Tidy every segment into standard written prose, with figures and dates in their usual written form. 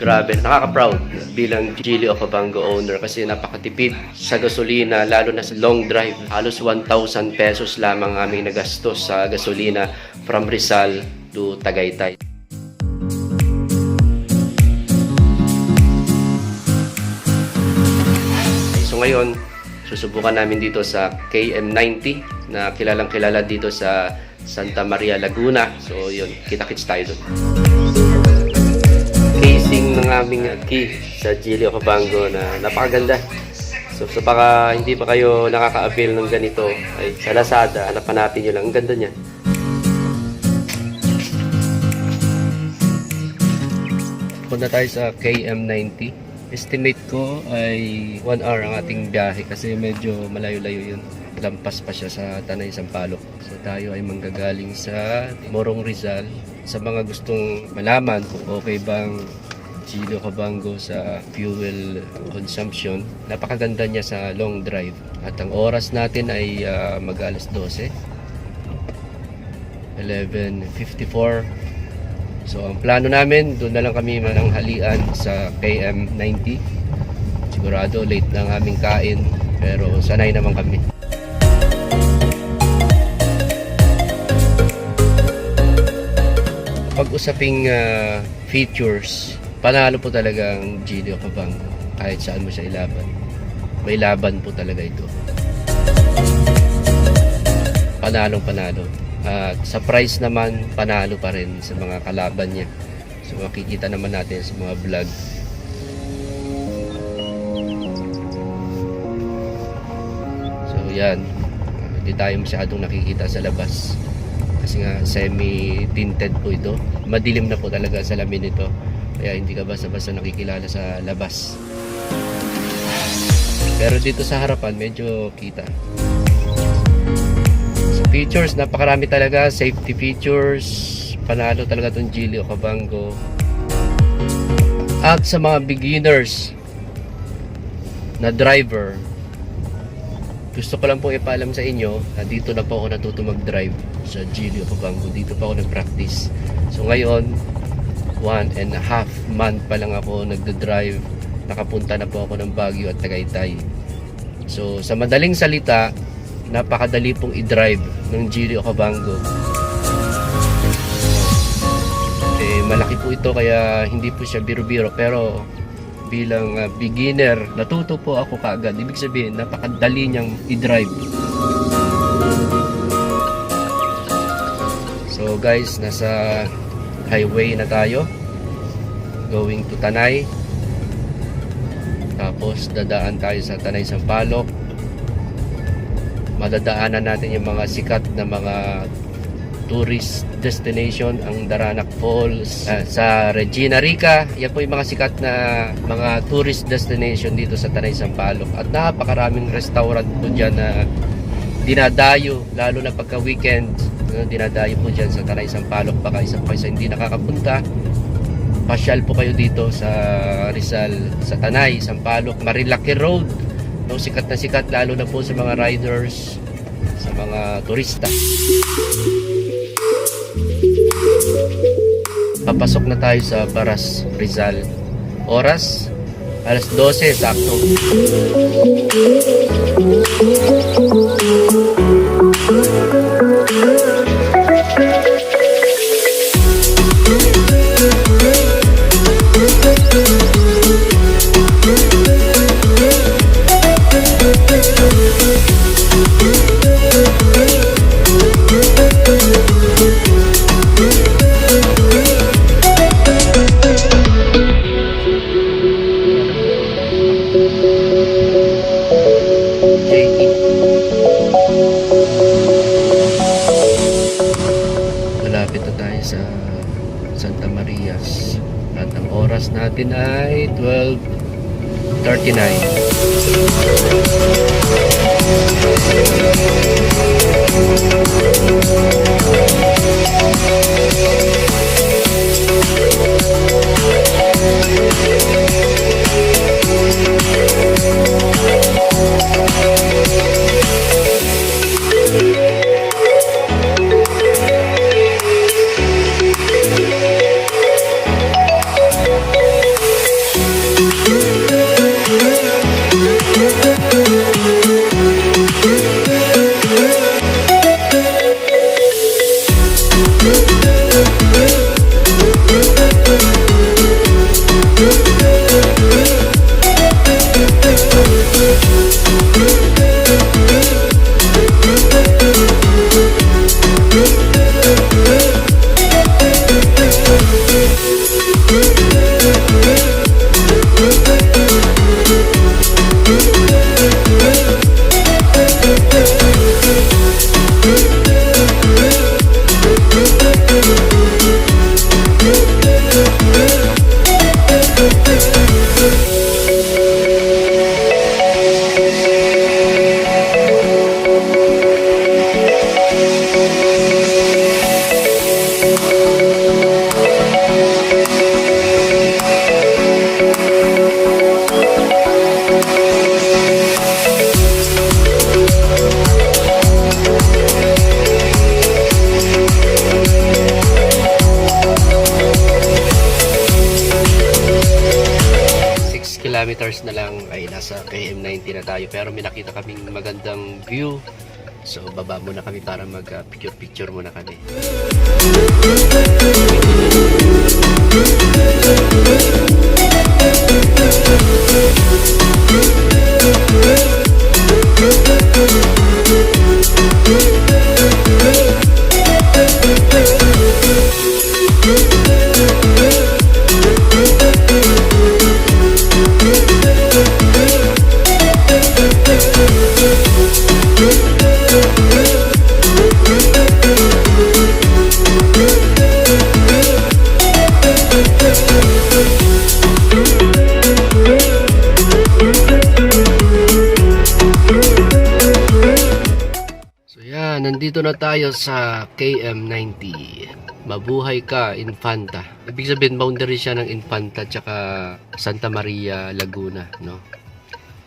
Grabe, nakaka-proud bilang Geely Okavango owner kasi napakatipid sa gasolina, lalo na sa long drive. Halos 1,000 pesos lamang aming nagastos sa gasolina from Rizal to Tagaytay. So ngayon, susubukan namin dito sa KM90 na kilalang kilala dito sa Santa Maria, Laguna. So yun, kita-kits tayo doon. Casing ng aming key sa Geely Okavango na napakaganda. So baka hindi pa kayo nakaka-avail ng ganito, ay sa Lazada, hanapan natin nyo lang. Ang ganda niya. Punta tayo sa KM90. Estimate ko ay 1 hour ang ating biyahe kasi medyo malayo-layo yun. Lampas pa siya sa Tanay, Sampaloc. So tayo ay manggagaling sa Morong, Rizal. Sa mga gustong malaman kung okay bang Geely Okavango sa fuel consumption, napakaganda niya sa long drive. At ang oras natin ay mag-alas 12. 11:54. So ang plano namin, doon na lang kami mananghalian sa KM90. Sigurado late na ang aming kain, pero sanay naman kami. Pag-usaping features, panalo po talaga ang Geely Okavango kahit saan mo siya ilaban. May laban po talaga ito. Panalong panalo. At sa price naman, panalo pa rin sa mga kalaban niya. So makikita naman natin sa mga vlog. So yan, hindi tayo masyadong nakikita sa labas kasi nga semi-tinted po ito. Madilim na po talaga sa lamin ito, kaya hindi ka basta-basta nakikilala sa labas. Pero dito sa harapan medyo kita. Sa features, napakarami talaga. Safety features, panalo talaga itong Geely Okavango. At sa mga beginners na driver, gusto ko lang po ipaalam sa inyo na dito na po ako natuto mag-drive sa Geely Okavango. Dito pa ako nag-practice. So ngayon, 1.5 month pa lang ako nagda-drive. Nakapunta na po ako ng Baguio at Tagaytay. So sa madaling salita, napakadali pong i-drive ng Geely Okavango. Malaki po ito kaya hindi po siya biro-biro, pero bilang beginner, natuto po ako kaagad. Ibig sabihin, napakadali niyang i-drive. So guys, nasa highway na tayo. Going to Tanay. Tapos dadaan tayo sa Tanay, Sampaloc. Madadaanan natin yung mga sikat na mga tourist destination, ang Daranac Falls, sa Regina Rica. Yan po yung mga sikat na mga tourist destination dito sa Tanay, Sampaloc. At napakaraming restaurant po dyan na dinadayo, lalo na pagka weekend. Dinadayo po dyan sa Tanay, Sampaloc. Baka isa po kayo sa hindi nakakapunta, pasyal po kayo dito sa Rizal, sa Tanay, Sampaloc, Marilaki Road. Sikat na sikat, lalo na po sa mga riders, sa mga turista. Papasok na tayo sa Baras, Rizal. Oras, alas 12, sakto. Malapit na tayo sa Santa Maria at ang oras natin ay 12:39. kilometers na lang ay nasa KM90 na tayo. Pero may nakita kaming magandang view. So baba muna kami para mag-picture muna kami. Nandito na tayo sa KM90. Mabuhay ka, Infanta. Ibig sabihin, boundary siya ng Infanta tsaka Santa Maria, Laguna, no?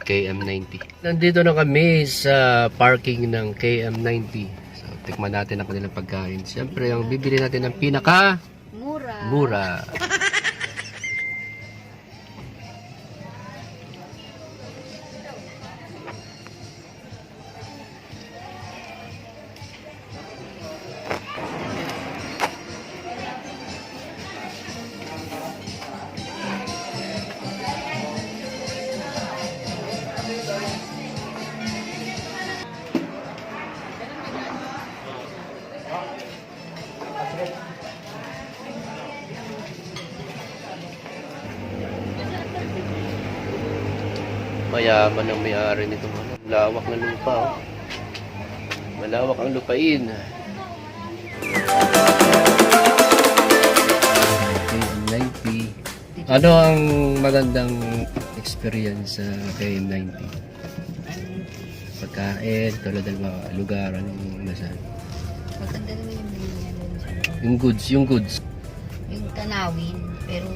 KM90. Nandito na kami sa parking ng KM90. So, tikman natin ang kanilang pagkain. Siyempre, ang bibili natin ng pinaka mura. Mayaman ang may-ari nitong lawak na lupa. Oh. Malawak ang lupain. KM90. Ano ang magandang experience sa KM90? Pagkain, tulad ng mga lugar, anong masasabi? Maganda naman Yung goods. yung tanawin, pero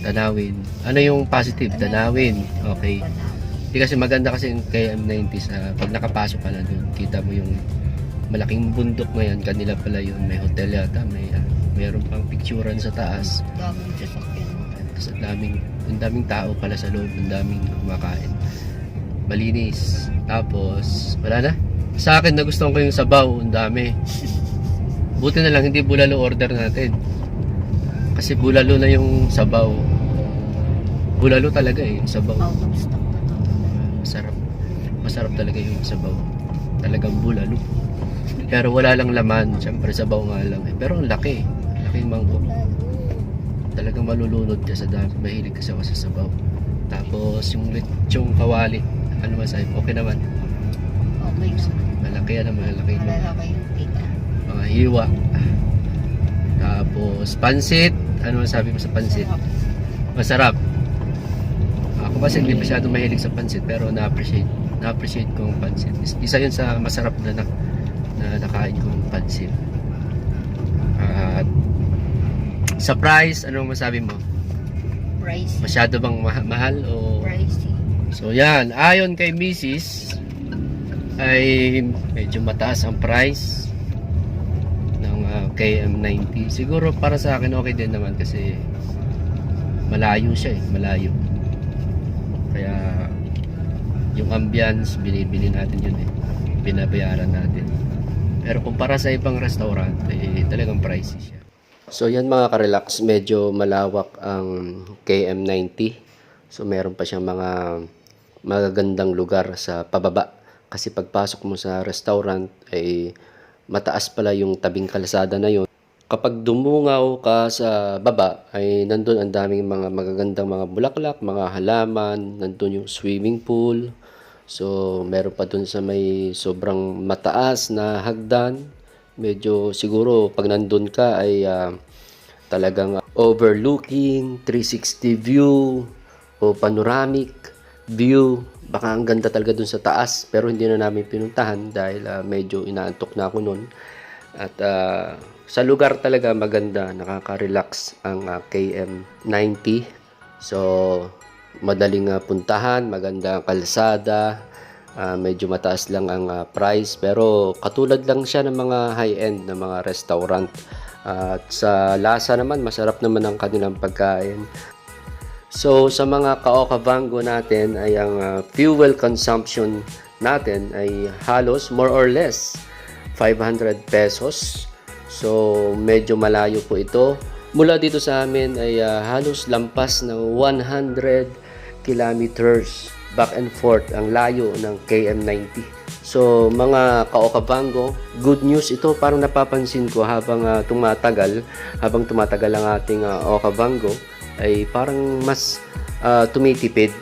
Tanawin. Ano yung positive? Tanawin. Okay. tanawin. Hindi kasi maganda kasi yung KM90 sa pag nakapasok ka na doon, kita mo yung malaking bundok ngayon, kanila pala yun, may hotel yata, mayroon pang picturean sa taas. Daming sasakyan. Tapos ang daming tao pala sa loob, ang daming kumakain. Malinis. Tapos, wala na. Sa akin, nagustuhan ko yung sabaw, ang dami. Buti na lang, hindi bulalo order natin. Kasi bulalo na yung sabaw. Bulalo talaga yung sabaw. Out of stock na to. Masarap talaga yung sabaw. Talagang bulalo. Pero wala lang laman. Siyempre sabaw nga lang eh. Pero ang laki. Laking mangkok. Talagang malulunod ka sa dami. Mahilig kasi ako sa sabaw. Tapos yung lechong kawali. Ano masabi? Okay naman. Okay naman. Malaki yan. Malaki Malalaki yung tika. mga hiwa. Tapos pansit. Ano masabi mo sa pansit? Masarap. Ako kasi hindi masyadong mahilig sa pansit pero na-appreciate ko ang pansit. Isa yun sa masarap na nakain kong pansit. At sa price, anong masabi mo? Pricey. Masyado bang mahal o? Pricey. So yan, ayon kay Mrs. ay medyo mataas ang price ng KM90. Siguro para sa akin okay din naman kasi malayo siya eh, malayo. Kaya yung ambience binibili natin yun eh, binabayaran natin. Pero kumpara sa ibang restaurant eh, talagang pricey siya. So yan mga ka-relax, medyo malawak ang KM90. So meron pa siyang mga magagandang lugar sa pababa. Kasi pagpasok mo sa restaurant ay mataas pala yung tabing kalsada na yun. Kapag dumungaw ka sa baba ay nandun ang daming mga magagandang mga bulaklak, mga halaman, nandun yung swimming pool. So meron pa dun sa may sobrang mataas na hagdan. Medyo siguro pag nandun ka ay talagang overlooking, 360 view o panoramic view. Baka ang ganda talaga dun sa taas pero hindi na namin pinuntahan dahil medyo inaantok na ako nun. At sa lugar talaga maganda, nakaka-relax ang KM90. So madaling puntahan, maganda ang kalsada, medyo mataas lang ang price pero katulad lang siya ng mga high-end na mga restaurant. At sa lasa naman, masarap naman ang kanilang pagkain. So sa mga ka-Okavango natin ay ang fuel consumption natin ay halos more or less 500 pesos. So medyo malayo po ito. Mula dito sa amin ay halos lampas ng 100 kilometers back and forth ang layo ng KM90. So mga ka-Okavango, good news ito, parang napapansin ko habang tumatagal ang ating Okavango ay parang mas tumitipid,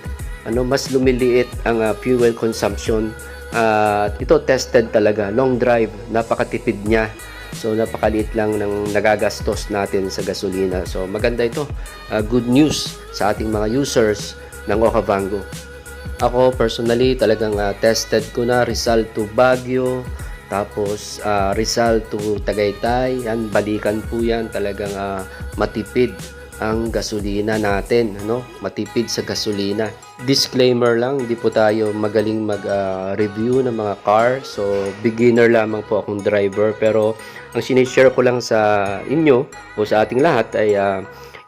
mas lumiliit ang fuel consumption. Ito tested talaga, long drive, napakatipid niya. So napakaliit lang ng nagagastos natin sa gasolina. So maganda ito, good news sa ating mga users ng Okavango. Ako personally talagang tested ko na Rizal to Baguio, tapos Rizal to Tagaytay, yan, balikan po yan, talagang matipid ang gasolina natin, matipid sa gasolina. Disclaimer lang, hindi po tayo magaling mag-review ng mga car, so beginner lamang po akong driver, pero ang sinishare ko lang sa inyo o sa ating lahat ay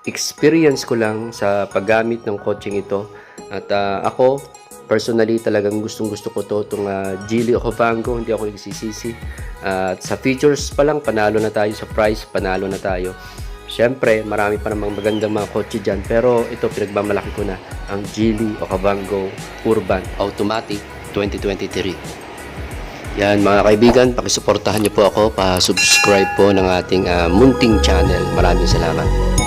experience ko lang sa paggamit ng kotseng ito. At ako personally talagang gustong-gusto ko itong Geely Okavango, hindi ako nagsisisi. At sa features pa lang, panalo na tayo, sa price, panalo na tayo. Siyempre, marami pa namang magandang mga kotse dyan, pero ito pinagmamalaki ko na, ang Geely Okavango Urban Automatic 2023. Yan mga kaibigan, pakisuportahan niyo po ako, pa-subscribe po ng ating munting channel. Maraming salamat.